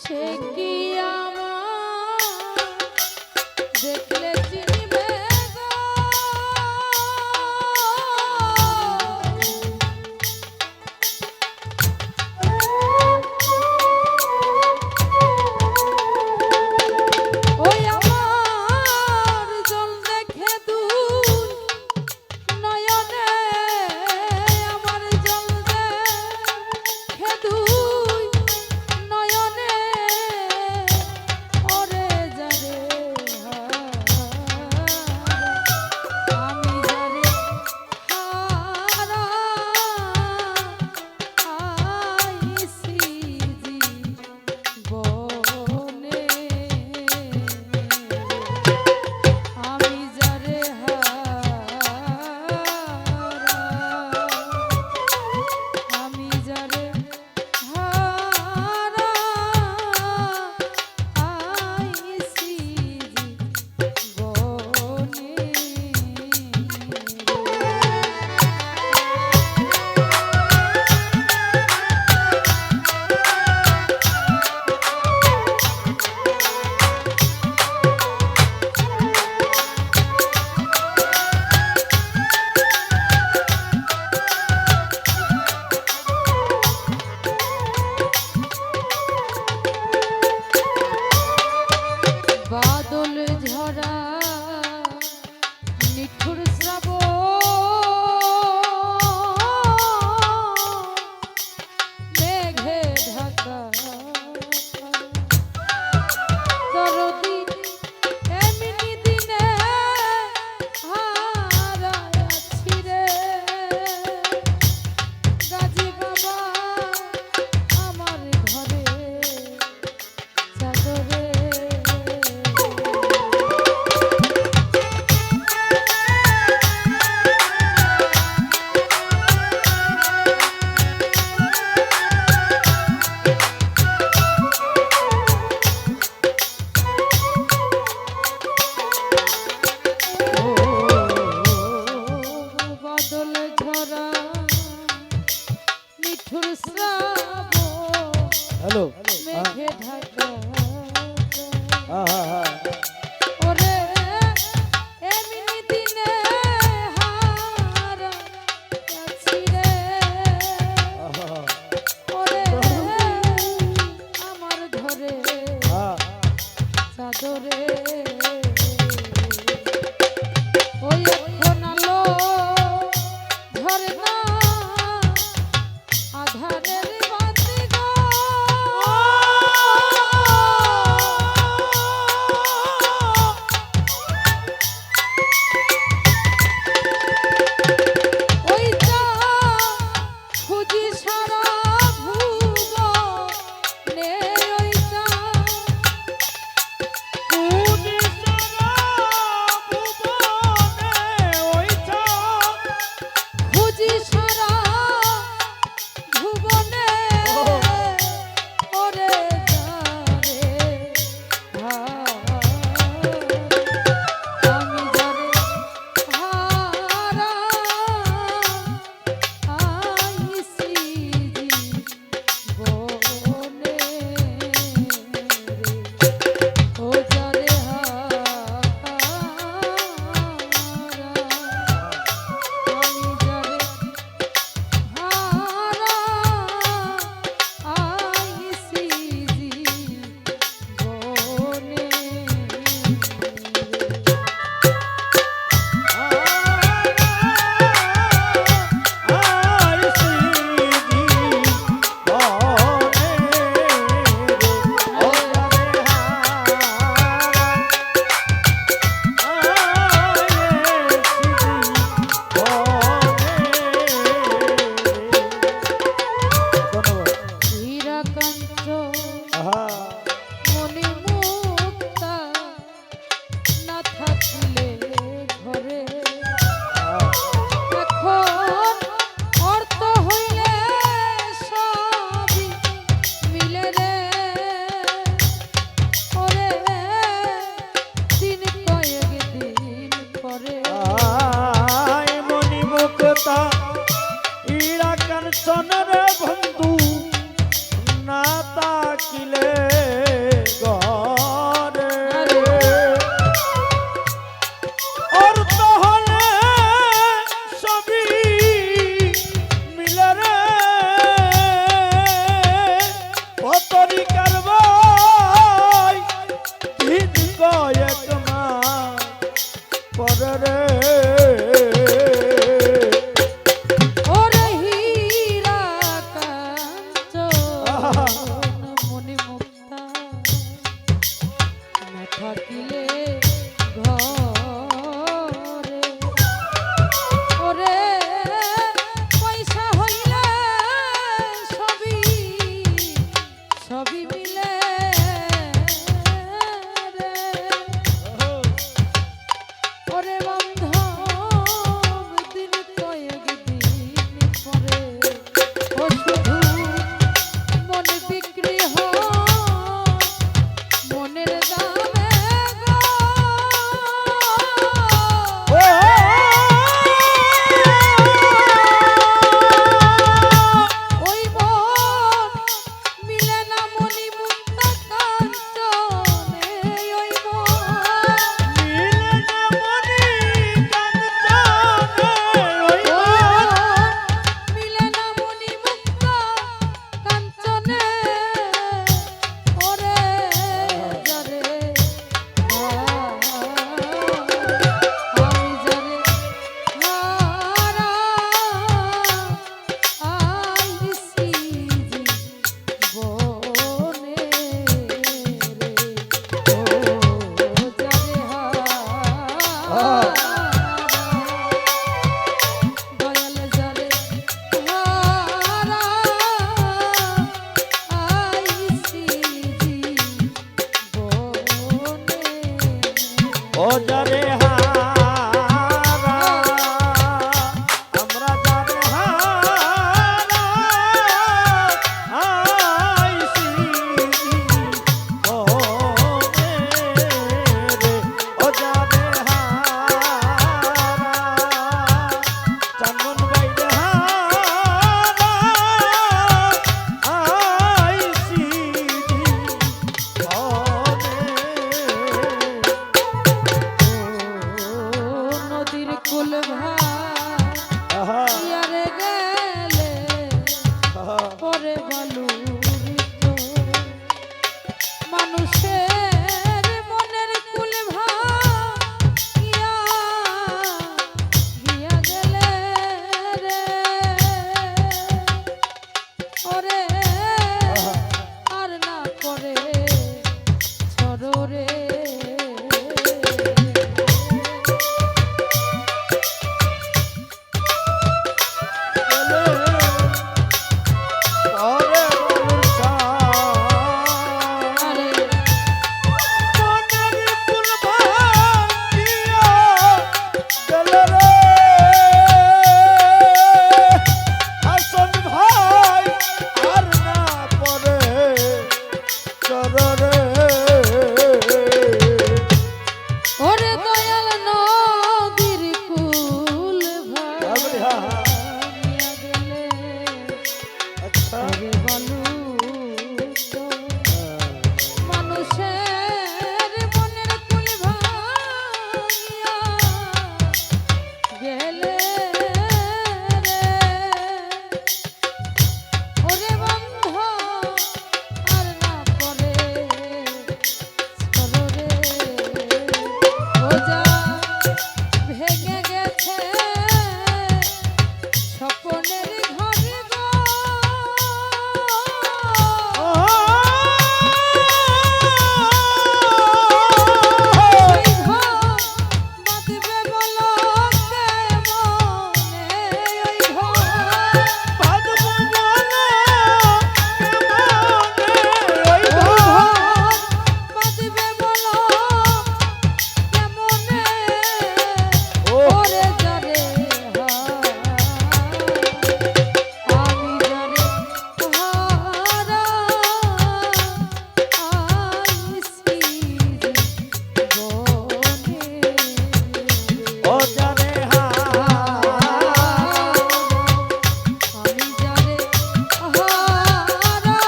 সে কি আমার দেখলে চিনিবে গো? ওই আমার জল দেখে দূর নয়নে, আমার জল দেখে দূর নয়নে, ওরে যারে আমি যারে হারা আইছি জীবনে, আমি যারে আমি যারে হারা আইছি জীবনে। বাদল ঝরা নিঠুর শ্রাবণ, মেঘে ঢাকা দরদি এমনি দিনে হারাইয়াছি রে। গাজী বাবা আমার ঘরে চাদরে, বাদল ঝরা নিঠুর শ্রাবণ, হ্যালো মেঘে ঢাকা হ্যাঁ হ্যাঁ হ্যাঁ ওরে এমনি দিনে হারাইয়াছি রে। ওরে আমার ঘরে চাদরে, ওই এখন আলো ধরে না আধারের বাতি গো। যারে হারা আমরা যারে হারা আইছি জীবনে রে ও যারে হারা চান্দন বাইরে হারা আইছি নদীর কুল ভাইয়ারে গেলে পরে বালুরিত মানুষের মনের কুল ভাইয়া গিয়া গেলে রে ওরে আর না করে ছড়রে ওরে দয়াল নদীর কুল ভাইয়া গেলে ওরে বালুত মানুষের মনের কুল ভাইয়া গেলে রে ওরে বন্ধ আর না করে ছড়রে ওজা ভেঙে গেছে স্বপ্নের ঘর গো সেই ঘর বাঁধবে বলো কেমনে ওই ঘর বাঁধবে বলো কেমনে ওরে যারে আমি যারে হারা আইছি জীবনে ও যারে আমি যারে হারা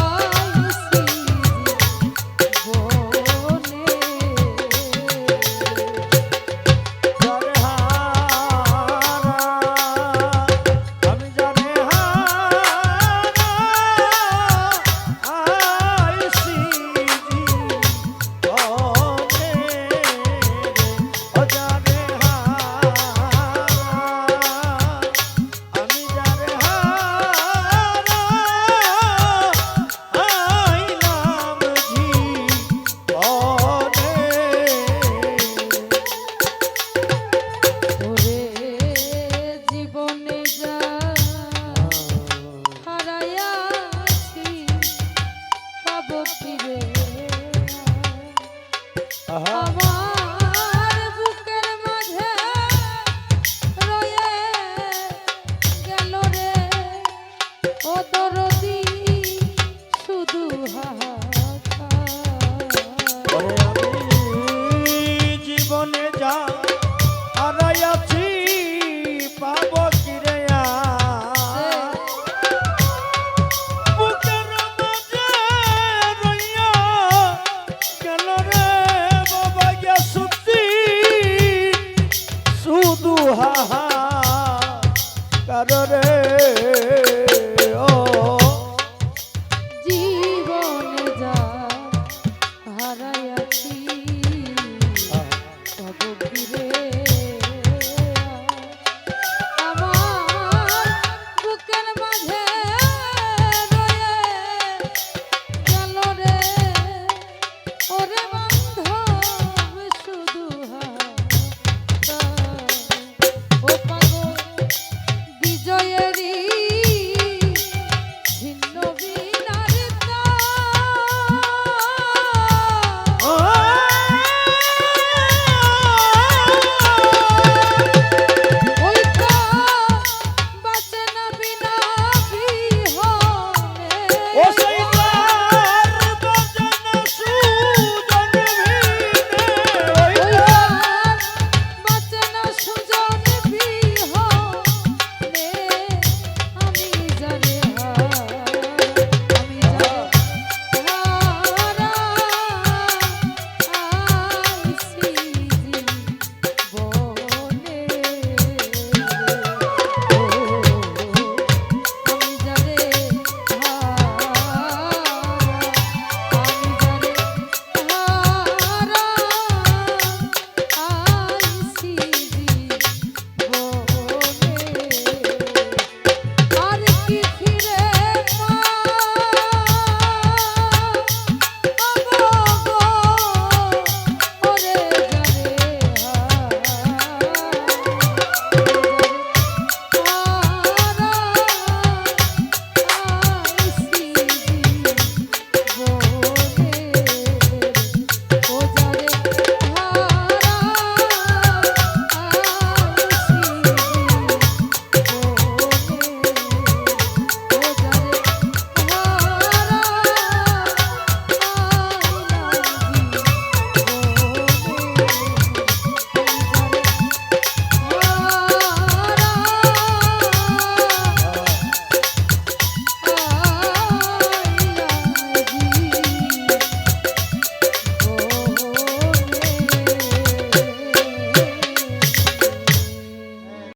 আইছি জীবনে যারে হারা আমি যারে হারা আইছি জীবনে ও যারে হারা আমি যারে হারা আইলাম জীবনে ওরে জীবনে যা হারাইয়াছি পাব ফিরে আমার বুকের মাঝে রয়ে গেল রে ও দরদি শুধু